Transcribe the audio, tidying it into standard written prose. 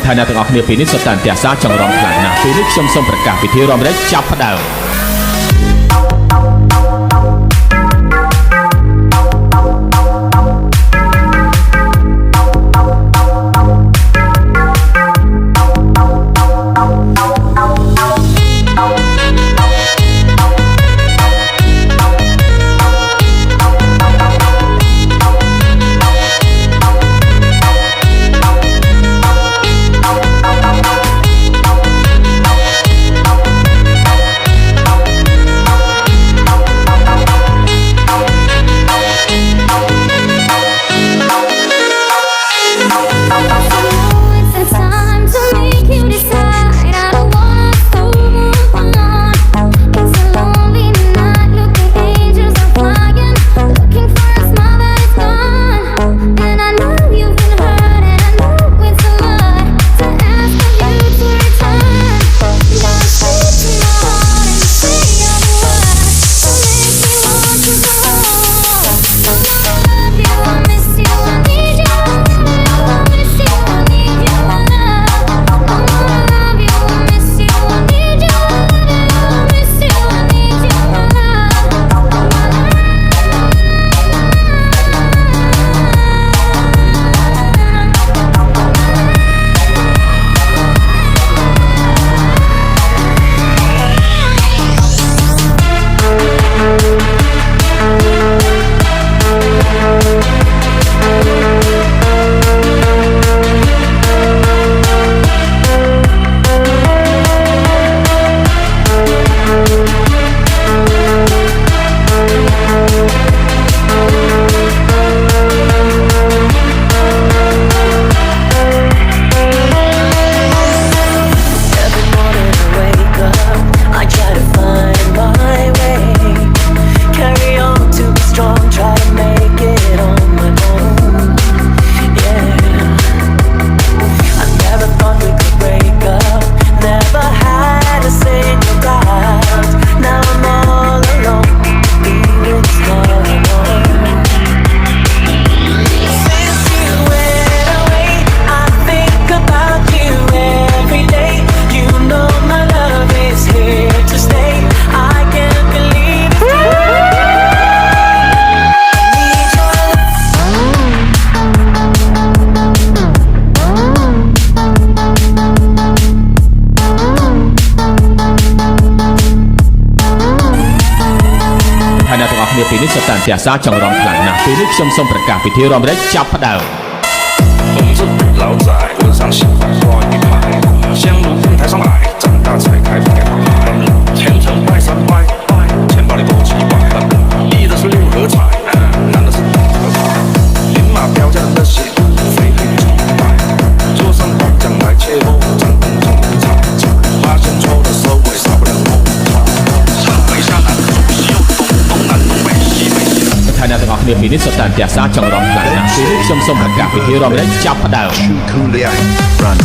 ឋានៈទាំងអស់គ្នាពេលនេះសុទ្ធតែអន្ទះសារចង់រំខ្លាំងណាស់ពេលនេះខ្ញុំសូមប្រកាសពិធីរំលែកចាប់ផ្ដើម ពីនេះសុទ្ធតែអន្ទះសារចង់រំខ្លាំងណាស់ពេលនេះខ្ញុំសូមប្រកាសពិធីរំលែកចាប់ផ្ដើម 老仔轮上喜欢挂一排，香炉灯台上买，长大才开放给爸爸。前程拜三拜，钱包里多几百，一的是六合彩，难的是大合牌，明码标价的那些非黑即白，桌上颁奖来切莫，张灯结彩，发现错的收尾少不了梦。上北下南，西右东，东南东北西北西。 ឋានៈទាំងអស់គ្នាពេលនេះសុទ្ធតែអន្ទះសារចង់រំខ្លាំងណាស់ពេលនេះខ្ញុំសូមប្រកាសពិធីរំលែកចាប់ផ្ដើម Run.